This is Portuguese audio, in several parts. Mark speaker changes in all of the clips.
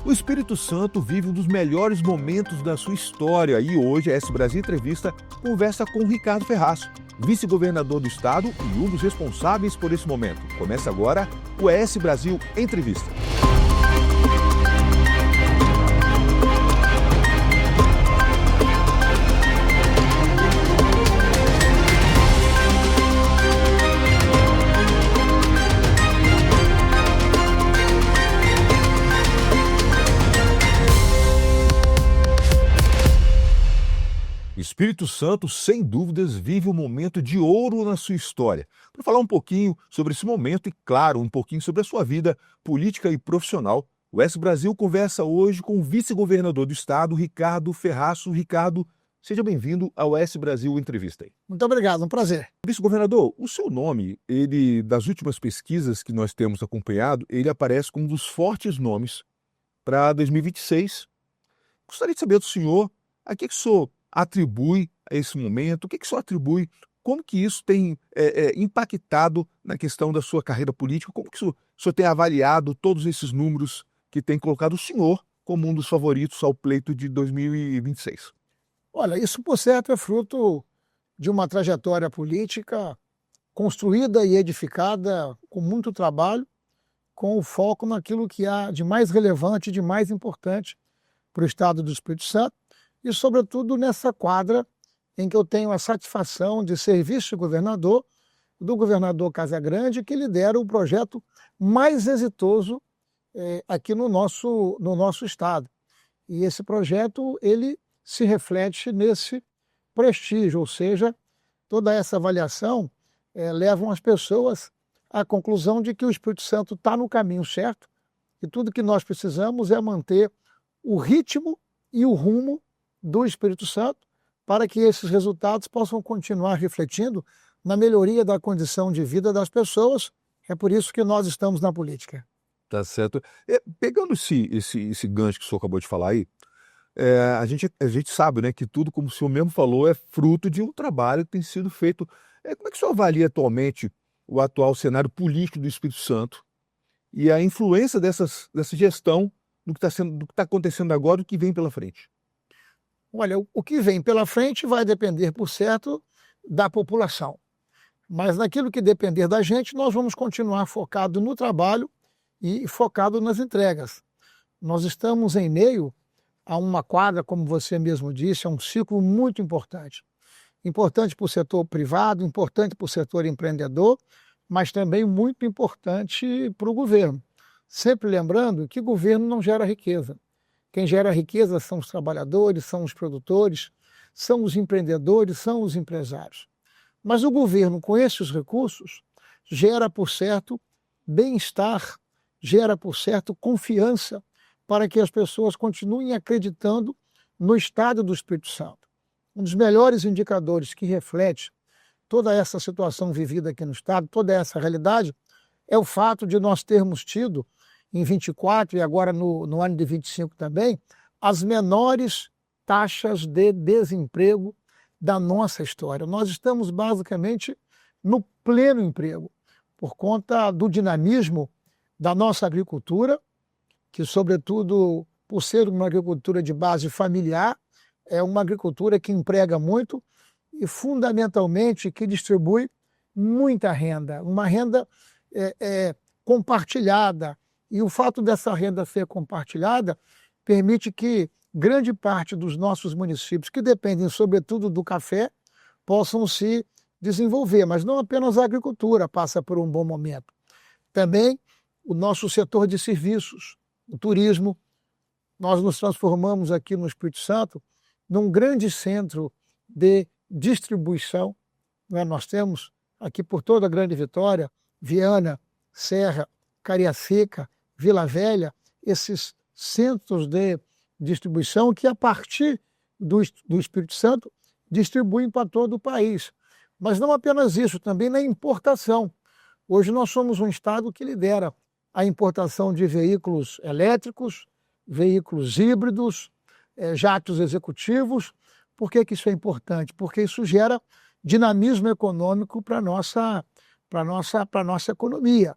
Speaker 1: O Espírito Santo vive um dos melhores momentos da sua história e hoje a S Brasil Entrevista conversa com Ricardo Ferraz, vice-governador do estado e um dos responsáveis por esse momento. Começa agora o S Brasil Entrevista. Espírito Santo, sem dúvidas, vive um momento de ouro na sua história. Para falar um pouquinho sobre esse momento e, claro, um pouquinho sobre a sua vida política e profissional, o S Brasil conversa hoje com o vice-governador do estado, Ricardo Ferraz. Ricardo, seja bem-vindo ao S Brasil Entrevista.
Speaker 2: Muito obrigado, um prazer.
Speaker 1: Vice-governador, o seu nome, das últimas pesquisas que nós temos acompanhado, ele aparece como um dos fortes nomes para 2026. Gostaria de saber do senhor, a que o senhor atribui a esse momento, o que o senhor atribui, como que isso tem impactado na questão da sua carreira política, como que o senhor tem avaliado todos esses números que tem colocado o senhor como um dos favoritos ao pleito de 2026?
Speaker 2: Olha, isso por certo é fruto de uma trajetória política construída e edificada com muito trabalho, com o foco naquilo que há de mais relevante, de mais importante para o estado do Espírito Santo, e, sobretudo, nessa quadra em que eu tenho a satisfação de ser vice-governador do governador Casagrande, que lidera o projeto mais exitoso aqui no nosso estado. E esse projeto ele se reflete nesse prestígio, ou seja, toda essa avaliação leva as pessoas à conclusão de que o Espírito Santo está no caminho certo e tudo que nós precisamos é manter o ritmo e o rumo do Espírito Santo para que esses resultados possam continuar refletindo na melhoria da condição de vida das pessoas. É por isso que nós estamos na política.
Speaker 1: Tá certo. Pegando esse gancho que o senhor acabou de falar aí, a gente sabe, né, que tudo, como o senhor mesmo falou, é fruto de um trabalho que tem sido feito. Como é que o senhor avalia atualmente o atual cenário político do Espírito Santo e a influência dessa gestão do que está acontecendo agora e do que vem pela frente?
Speaker 2: Olha, o que vem pela frente vai depender, por certo, da população. Mas naquilo que depender da gente, nós vamos continuar focado no trabalho e focado nas entregas. Nós estamos em meio a uma quadra, como você mesmo disse, é um ciclo muito importante. Importante para o setor privado, importante para o setor empreendedor, mas também muito importante para o governo. Sempre lembrando que governo não gera riqueza. Quem gera riqueza são os trabalhadores, são os produtores, são os empreendedores, são os empresários. Mas o governo, com esses recursos, gera, por certo, bem-estar, gera, por certo, confiança para que as pessoas continuem acreditando no estado do Espírito Santo. Um dos melhores indicadores que reflete toda essa situação vivida aqui no estado, toda essa realidade, é o fato de nós termos tido em 24 e agora no ano de 25 também, as menores taxas de desemprego da nossa história. Nós estamos basicamente no pleno emprego, por conta do dinamismo da nossa agricultura, que sobretudo por ser uma agricultura de base familiar, é uma agricultura que emprega muito e fundamentalmente que distribui muita renda, uma renda compartilhada. E o fato dessa renda ser compartilhada permite que grande parte dos nossos municípios, que dependem sobretudo do café, possam se desenvolver. Mas não apenas a agricultura passa por um bom momento. Também o nosso setor de serviços, o turismo. Nós nos transformamos aqui no Espírito Santo num grande centro de distribuição. Nós temos aqui por toda a Grande Vitória, Viana, Serra, Cariacica, Vila Velha, esses centros de distribuição que, a partir do Espírito Santo, distribuem para todo o país. Mas não apenas isso, também na importação. Hoje nós somos um estado que lidera a importação de veículos elétricos, veículos híbridos, jatos executivos. Por que isso é importante? Porque isso gera dinamismo econômico para a nossa economia.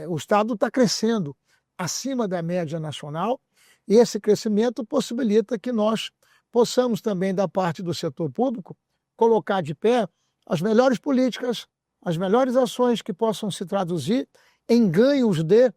Speaker 2: O estado está crescendo, acima da média nacional, e esse crescimento possibilita que nós possamos também, da parte do setor público, colocar de pé as melhores políticas, as melhores ações que possam se traduzir em ganhos de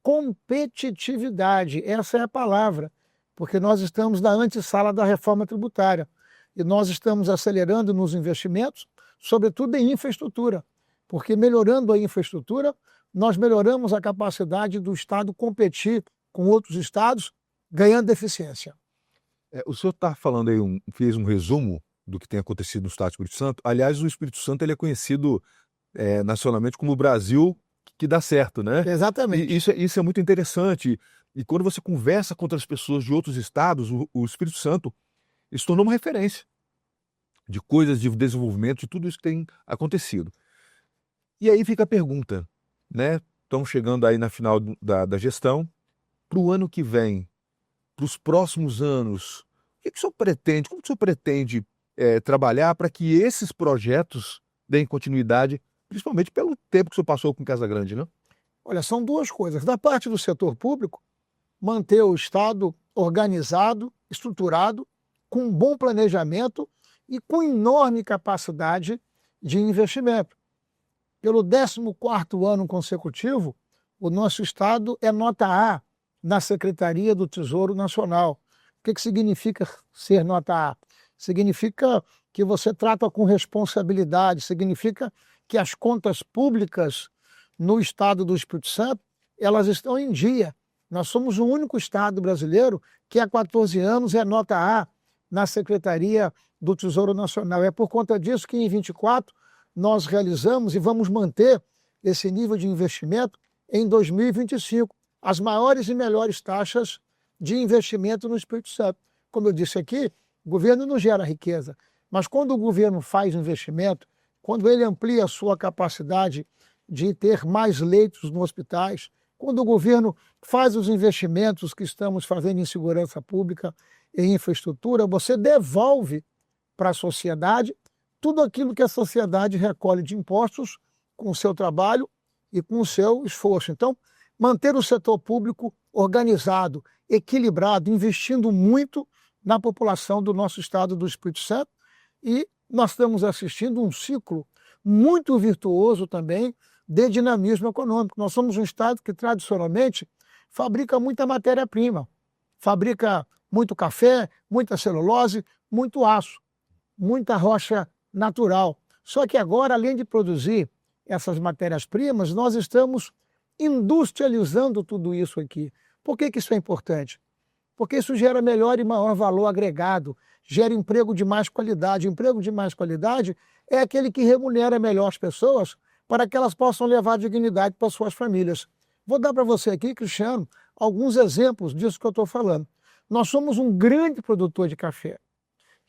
Speaker 2: competitividade. Essa é a palavra, porque nós estamos na antessala da reforma tributária e nós estamos acelerando nos investimentos, sobretudo em infraestrutura, porque melhorando a infraestrutura, nós melhoramos a capacidade do Estado competir com outros estados, ganhando eficiência.
Speaker 1: O senhor está falando aí, fez um resumo do que tem acontecido no estado do Espírito Santo. Aliás, o Espírito Santo ele é conhecido nacionalmente como o Brasil que dá certo, né?
Speaker 2: Exatamente.
Speaker 1: E isso é muito interessante. E quando você conversa com outras pessoas de outros estados, o Espírito Santo se tornou uma referência de coisas de desenvolvimento, de tudo isso que tem acontecido. E aí fica a pergunta, né? Estamos chegando aí na final da gestão. Para o ano que vem, para os próximos anos, o que o senhor pretende, como o senhor pretende trabalhar para que esses projetos deem continuidade, principalmente pelo tempo que o senhor passou com Casa Grande, né?
Speaker 2: Olha, são duas coisas. Da parte do setor público, manter o Estado organizado, estruturado, com um bom planejamento e com enorme capacidade de investimento. Pelo 14º ano consecutivo, o nosso Estado é nota A na Secretaria do Tesouro Nacional. O que significa ser nota A? Significa que você trata com responsabilidade, significa que as contas públicas no Estado do Espírito Santo, elas estão em dia. Nós somos o único Estado brasileiro que há 14 anos é nota A na Secretaria do Tesouro Nacional. É por conta disso que em 24 nós realizamos e vamos manter esse nível de investimento em 2025, as maiores e melhores taxas de investimento no Espírito Santo. Como eu disse aqui, o governo não gera riqueza, mas quando o governo faz investimento, quando ele amplia a sua capacidade de ter mais leitos nos hospitais, quando o governo faz os investimentos que estamos fazendo em segurança pública e infraestrutura, você devolve para a sociedade tudo aquilo que a sociedade recolhe de impostos com o seu trabalho e com o seu esforço. Então, manter o setor público organizado, equilibrado, investindo muito na população do nosso estado do Espírito Santo, e nós estamos assistindo um ciclo muito virtuoso também de dinamismo econômico. Nós somos um estado que tradicionalmente fabrica muita matéria-prima, fabrica muito café, muita celulose, muito aço, muita rocha natural. Só que agora, além de produzir essas matérias-primas, nós estamos industrializando tudo isso aqui. Por que isso é importante? Porque isso gera melhor e maior valor agregado, gera emprego de mais qualidade. Emprego de mais qualidade é aquele que remunera melhor as pessoas para que elas possam levar dignidade para suas famílias. Vou dar para você aqui, Cristiano, alguns exemplos disso que eu estou falando. Nós somos um grande produtor de café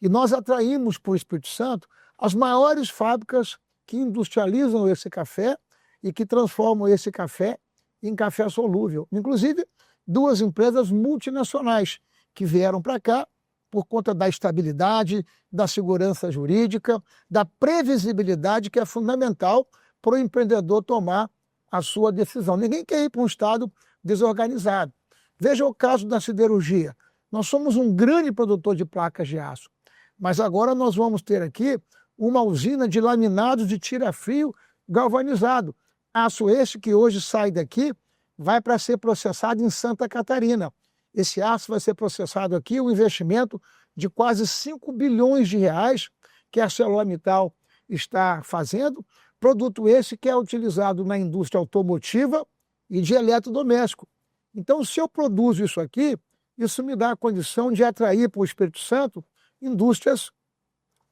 Speaker 2: e nós atraímos para o Espírito Santo as maiores fábricas que industrializam esse café e que transformam esse café em café solúvel. Inclusive, duas empresas multinacionais que vieram para cá por conta da estabilidade, da segurança jurídica, da previsibilidade que é fundamental para o empreendedor tomar a sua decisão. Ninguém quer ir para um estado desorganizado. Veja o caso da siderurgia. Nós somos um grande produtor de placas de aço, mas agora nós vamos ter aqui uma usina de laminados de tira-fio galvanizado. Aço esse que hoje sai daqui vai para ser processado em Santa Catarina. Esse aço vai ser processado aqui, um investimento de quase 5 bilhões de reais que a ArcelorMittal está fazendo, produto esse que é utilizado na indústria automotiva e de eletrodoméstico. Então, se eu produzo isso aqui, isso me dá a condição de atrair para o Espírito Santo indústrias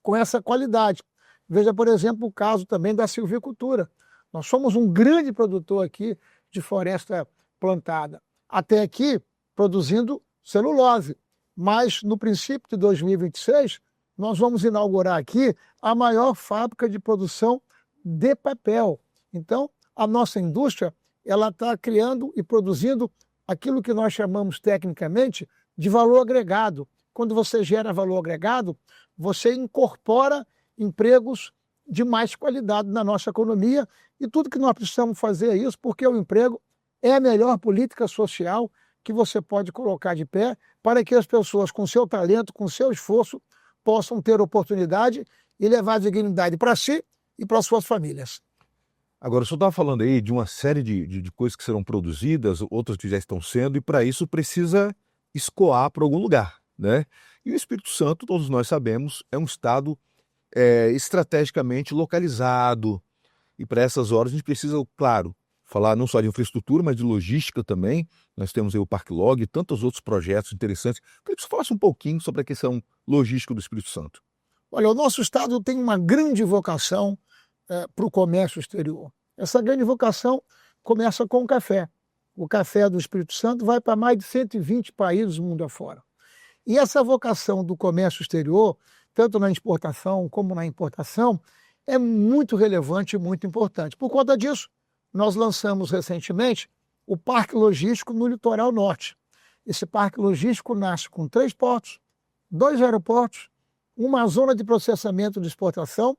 Speaker 2: com essa qualidade. Veja, por exemplo, o caso também da silvicultura. Nós somos um grande produtor aqui de floresta plantada. Até aqui, produzindo celulose. Mas, no princípio de 2026, nós vamos inaugurar aqui a maior fábrica de produção de papel. Então, a nossa indústria ela está criando e produzindo aquilo que nós chamamos tecnicamente de valor agregado. Quando você gera valor agregado, você incorpora empregos de mais qualidade na nossa economia e tudo que nós precisamos fazer é isso, porque o emprego é a melhor política social que você pode colocar de pé para que as pessoas, com seu talento, com seu esforço, possam ter oportunidade e levar dignidade para si e para suas famílias.
Speaker 1: Agora, o senhor estava falando aí de uma série de coisas que serão produzidas, outras que já estão sendo, e para isso precisa escoar para algum lugar, né? E o Espírito Santo, todos nós sabemos, é um estado estrategicamente localizado, e para essas horas a gente precisa, claro, falar não só de infraestrutura, mas de logística também. Nós temos aí o Parque Log e tantos outros projetos interessantes. Queria que você falasse um pouquinho sobre a questão logística do Espírito Santo.
Speaker 2: Olha, o nosso estado tem uma grande vocação para o comércio exterior. Essa grande vocação começa com o café. O café do Espírito Santo vai para mais de 120 países do mundo afora. E essa vocação do comércio exterior, tanto na exportação como na importação, é muito relevante e muito importante. Por conta disso, nós lançamos recentemente o Parque Logístico no Litoral Norte. Esse parque logístico nasce com 3 portos, 2 aeroportos, uma zona de processamento de exportação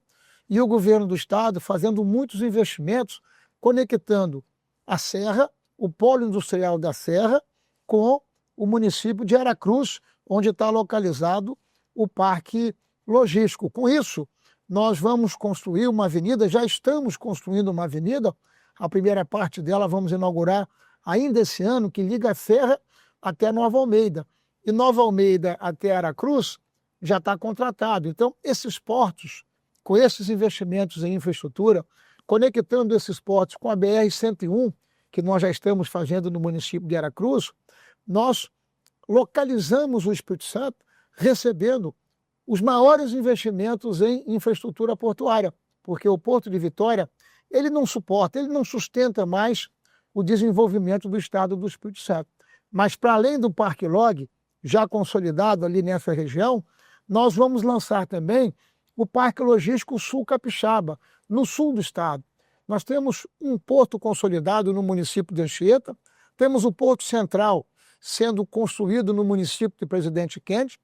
Speaker 2: e o governo do estado fazendo muitos investimentos conectando a Serra, o polo industrial da Serra, com o município de Aracruz, onde está localizado o parque logístico. Com isso, nós vamos construir uma avenida, já estamos construindo uma avenida, a primeira parte dela vamos inaugurar ainda esse ano, que liga a Serra até Nova Almeida. E Nova Almeida até Aracruz já está contratado. Então, esses portos, com esses investimentos em infraestrutura, conectando esses portos com a BR-101, que nós já estamos fazendo no município de Aracruz, nós localizamos o Espírito Santo recebendo os maiores investimentos em infraestrutura portuária, porque o Porto de Vitória, ele não suporta, ele não sustenta mais o desenvolvimento do estado do Espírito Santo. Mas para além do Parque Log, já consolidado ali nessa região, nós vamos lançar também o Parque Logístico Sul Capixaba, no sul do estado. Nós temos um porto consolidado no município de Anchieta, temos o Porto Central sendo construído no município de Presidente Kennedy,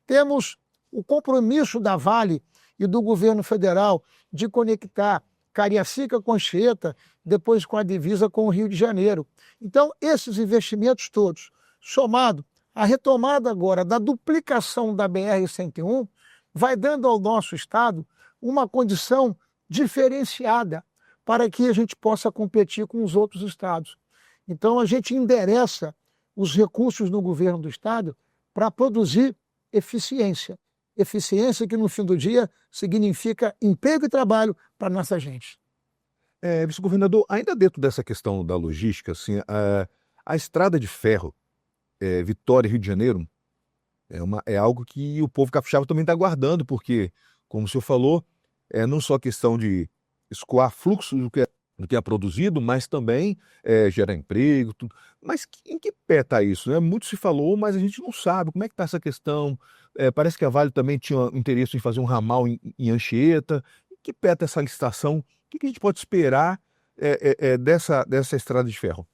Speaker 2: temos o compromisso da Vale e do governo federal de conectar Cariacica com Anchieta, depois com a divisa com o Rio de Janeiro. Então, esses investimentos todos, somado à retomada agora da duplicação da BR-101, vai dando ao nosso estado uma condição diferenciada para que a gente possa competir com os outros estados. Então, a gente endereça os recursos no governo do estado para produzir eficiência. Eficiência que, no fim do dia, significa emprego e trabalho para a nossa gente.
Speaker 1: Vice-governador, ainda dentro dessa questão da logística, assim, a estrada de ferro, Vitória e Rio de Janeiro, é algo que o povo capixaba também está aguardando, porque, como o senhor falou, não só questão de escoar fluxo do que é produzido, mas também gerar emprego. Tudo. Mas em que pé está isso? Né? Muito se falou, mas a gente não sabe como é que está essa questão. Parece que a Vale também tinha interesse em fazer um ramal em Anchieta. Em que pé está essa licitação? O que a gente pode esperar dessa estrada de ferro?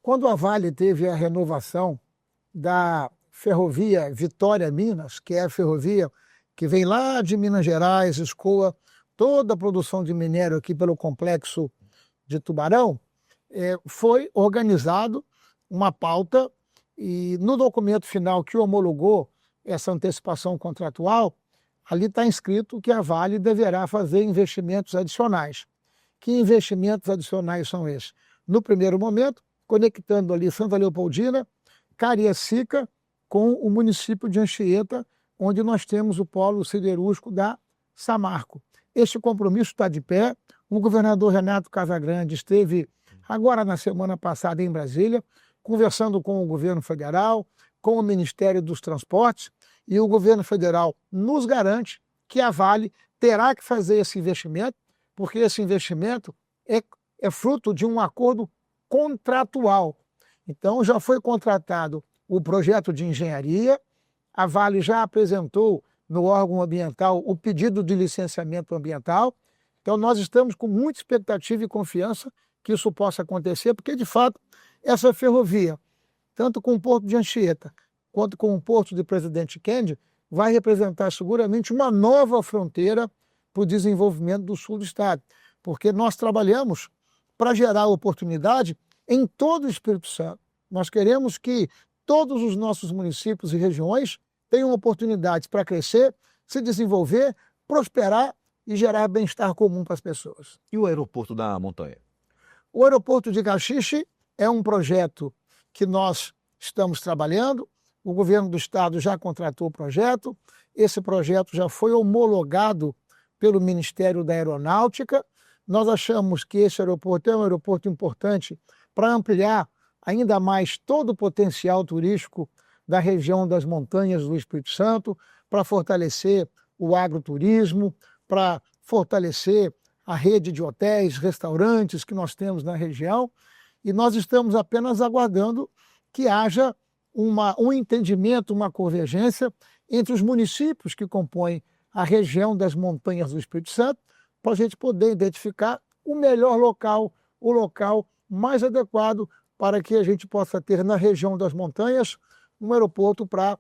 Speaker 2: Quando a Vale teve a renovação da ferrovia Vitória-Minas, que é a ferrovia que vem lá de Minas Gerais, escoa toda a produção de minério aqui pelo complexo de Tubarão, foi organizado uma pauta e no documento final que homologou essa antecipação contratual, ali está escrito que a Vale deverá fazer investimentos adicionais. Que investimentos adicionais são esses? No primeiro momento, conectando ali Santa Leopoldina, Cariacica com o município de Anchieta, onde nós temos o polo siderúrgico da Samarco. Este compromisso está de pé. O governador Renato Casagrande esteve agora na semana passada em Brasília, conversando com o governo federal, com o Ministério dos Transportes, e o governo federal nos garante que a Vale terá que fazer esse investimento, porque esse investimento é fruto de um acordo contratual. Então, já foi contratado o projeto de engenharia, a Vale já apresentou no órgão ambiental o pedido de licenciamento ambiental. Então, nós estamos com muita expectativa e confiança que isso possa acontecer, porque, de fato, essa ferrovia, tanto com o Porto de Anchieta quanto com o Porto de Presidente Kennedy, vai representar seguramente uma nova fronteira para o desenvolvimento do sul do estado, porque nós trabalhamos para gerar oportunidade em todo o Espírito Santo. Nós queremos que todos os nossos municípios e regiões tenham oportunidades para crescer, se desenvolver, prosperar e gerar bem-estar comum para as pessoas.
Speaker 1: E o aeroporto da Montanha?
Speaker 2: O aeroporto de Caxixe é um projeto que nós estamos trabalhando. O governo do estado já contratou o projeto. Esse projeto já foi homologado pelo Ministério da Aeronáutica. Nós achamos que esse aeroporto é um aeroporto importante para ampliar ainda mais todo o potencial turístico da região das montanhas do Espírito Santo, para fortalecer o agroturismo, para fortalecer a rede de hotéis, restaurantes que nós temos na região, e nós estamos apenas aguardando que haja um entendimento, uma convergência entre os municípios que compõem a região das montanhas do Espírito Santo, para a gente poder identificar o melhor local, o local mais adequado para que a gente possa ter na região das montanhas um aeroporto para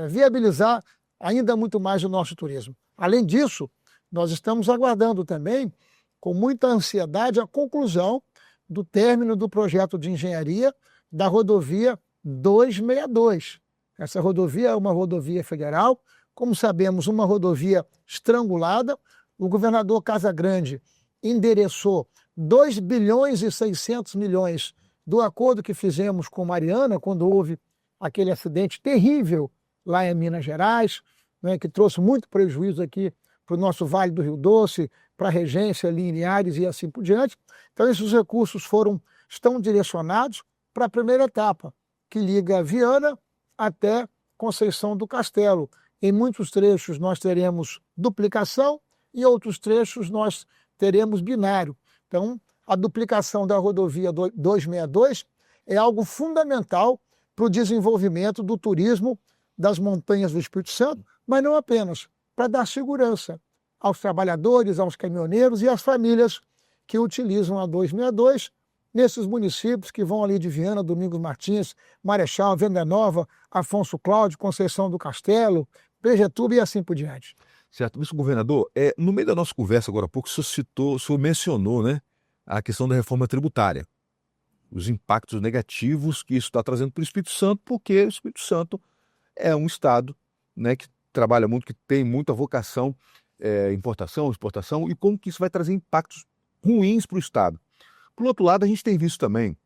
Speaker 2: viabilizar ainda muito mais o nosso turismo. Além disso, nós estamos aguardando também, com muita ansiedade, a conclusão do término do projeto de engenharia da rodovia 262. Essa rodovia é uma rodovia federal, como sabemos, uma rodovia estrangulada. O governador Casagrande endereçou 2 bilhões e 600 milhões do acordo que fizemos com Mariana, quando houve aquele acidente terrível lá em Minas Gerais, né, que trouxe muito prejuízo aqui para o nosso Vale do Rio Doce, para a Regência, Linhares e assim por diante. Então, esses recursos estão direcionados para a primeira etapa, que liga Viana até Conceição do Castelo. Em muitos trechos nós teremos duplicação e outros trechos nós teremos binário. Então, a duplicação da rodovia 262 é algo fundamental para o desenvolvimento do turismo das montanhas do Espírito Santo, mas não apenas, para dar segurança aos trabalhadores, aos caminhoneiros e às famílias que utilizam a 262 nesses municípios que vão ali de Viana, Domingos Martins, Marechal, Venda Nova, Afonso Cláudio, Conceição do Castelo, Prejetuba e assim por diante.
Speaker 1: Certo. Vice-governador, no meio da nossa conversa agora há pouco, o senhor mencionou, né, a questão da reforma tributária, os impactos negativos que isso está trazendo para o Espírito Santo, porque o Espírito Santo é um estado, né, que trabalha muito, que tem muita vocação, importação, exportação, e como que isso vai trazer impactos ruins para o estado. Por outro lado, a gente tem visto também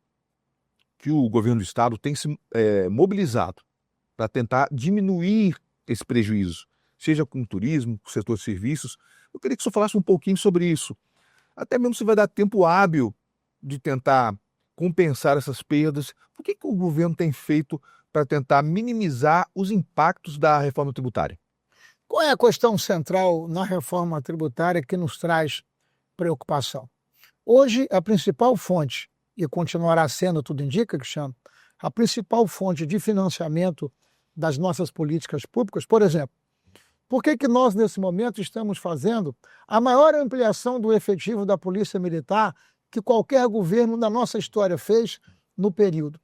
Speaker 1: que o governo do estado tem se mobilizado para tentar diminuir esse prejuízo, seja com o turismo, com o setor de serviços. Eu queria que o senhor falasse um pouquinho sobre isso, até mesmo se vai dar tempo hábil de tentar compensar essas perdas. O que o governo tem feito para tentar minimizar os impactos da reforma tributária?
Speaker 2: Qual é a questão central na reforma tributária que nos traz preocupação? Hoje, a principal fonte, e continuará sendo, tudo indica, Cristiano, a principal fonte de financiamento das nossas políticas públicas, por exemplo, por que nós, nesse momento, estamos fazendo a maior ampliação do efetivo da Polícia Militar que qualquer governo da nossa história fez no período?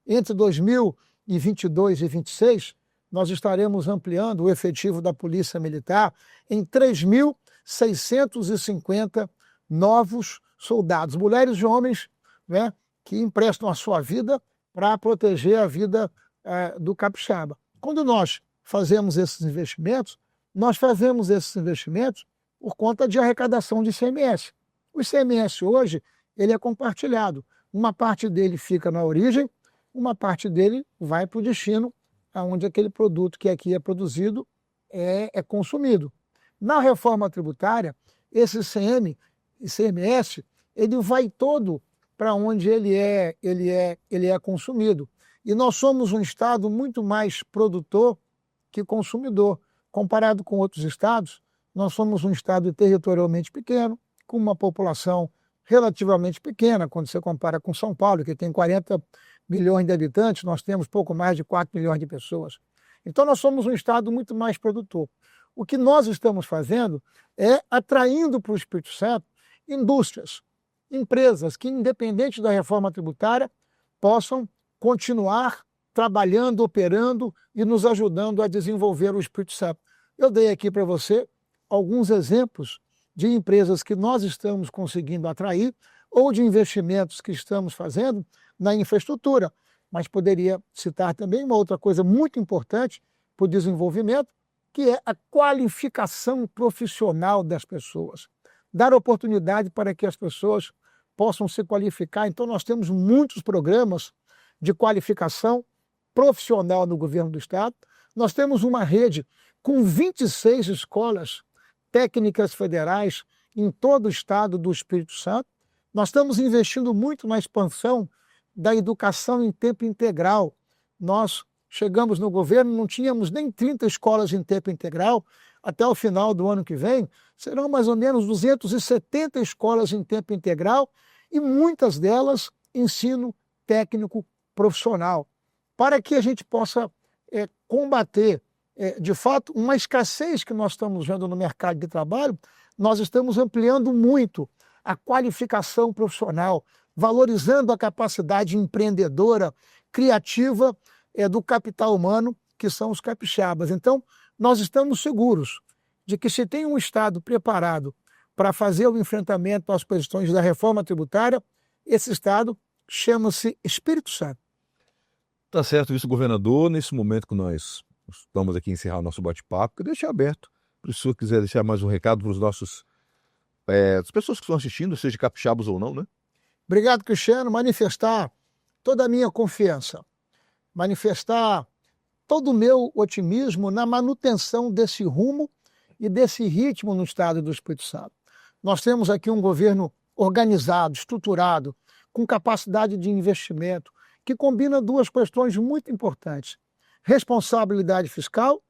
Speaker 2: Entre 2022 e 2026, nós estaremos ampliando o efetivo da Polícia Militar em 3.650 novos soldados, mulheres e homens, né, que emprestam a sua vida para proteger a vida do capixaba. Quando nós fazemos esses investimentos por conta de arrecadação de ICMS. O ICMS hoje ele é compartilhado. Uma parte dele fica na origem, uma parte dele vai para o destino, onde aquele produto que aqui é produzido é consumido. Na reforma tributária, esse ICMS, ele vai todo para onde ele é consumido. E nós somos um estado muito mais produtor que consumidor. Comparado com outros estados, nós somos um estado territorialmente pequeno, com uma população relativamente pequena, quando você compara com São Paulo, que tem 40 milhões de habitantes, nós temos pouco mais de 4 milhões de pessoas. Então nós somos um estado muito mais produtor. O que nós estamos fazendo é atraindo para o Espírito Santo indústrias, empresas que, independente da reforma tributária, possam continuar trabalhando, operando e nos ajudando a desenvolver o Espírito Santo. Eu dei aqui para você alguns exemplos de empresas que nós estamos conseguindo atrair ou de investimentos que estamos fazendo na infraestrutura. Mas poderia citar também uma outra coisa muito importante para o desenvolvimento, que é a qualificação profissional das pessoas. Dar oportunidade para que as pessoas possam se qualificar. Então, nós temos muitos programas de qualificação profissional no governo do Estado. Nós temos uma rede com 26 escolas técnicas federais em todo o estado do Espírito Santo. Nós estamos investindo muito na expansão da educação em tempo integral. Nós chegamos no governo, não tínhamos nem 30 escolas em tempo integral. Até o final do ano que vem, serão mais ou menos 270 escolas em tempo integral e muitas delas ensino técnico profissional, para que a gente possa combater, de fato, uma escassez que nós estamos vendo no mercado de trabalho. Nós estamos ampliando muito a qualificação profissional, valorizando a capacidade empreendedora, criativa do capital humano, que são os capixabas. Então, nós estamos seguros de que se tem um Estado preparado para fazer o enfrentamento às questões da reforma tributária, esse Estado chama-se Espírito Santo.
Speaker 1: Tá certo, vice-governador. Nesse momento que nós estamos aqui encerrar o nosso bate-papo, eu deixo aberto para o senhor quiser deixar mais um recado para os nossos as pessoas que estão assistindo, seja capixabas ou não, né?
Speaker 2: Obrigado, Cristiano. Manifestar toda a minha confiança, manifestar todo o meu otimismo na manutenção desse rumo e desse ritmo no estado do Espírito Santo. Nós temos aqui um governo organizado, estruturado, com capacidade de investimento, que combina duas questões muito importantes: responsabilidade fiscal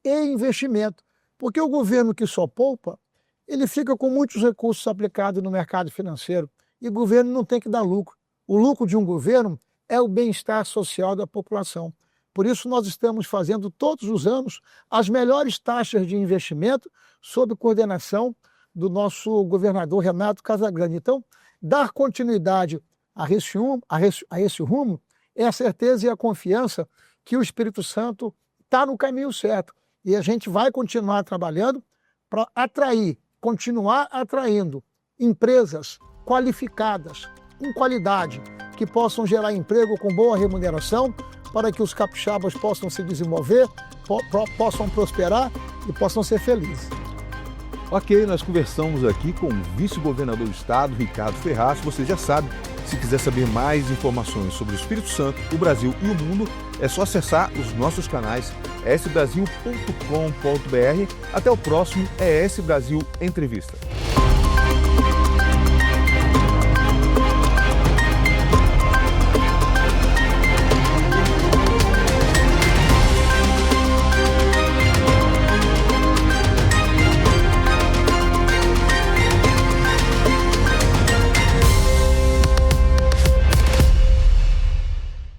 Speaker 2: e investimento. Porque o governo que só poupa, ele fica com muitos recursos aplicados no mercado financeiro. E o governo não tem que dar lucro. O lucro de um governo é o bem-estar social da população. Por isso, nós estamos fazendo todos os anos as melhores taxas de investimento sob coordenação do nosso governador Renato Casagrande. Então, dar continuidade a esse rumo é a certeza e a confiança que o Espírito Santo está no caminho certo. E a gente vai continuar trabalhando para continuar atraindo empresas qualificadas, com qualidade, que possam gerar emprego com boa remuneração, para que os capixabas possam se desenvolver, possam prosperar e possam ser felizes.
Speaker 1: Ok, nós conversamos aqui com o vice-governador do estado, Ricardo Ferraz. Você já sabe, se quiser saber mais informações sobre o Espírito Santo, o Brasil e o mundo, é só acessar os nossos canais esbrasil.com.br. Até o próximo ES Brasil Entrevista.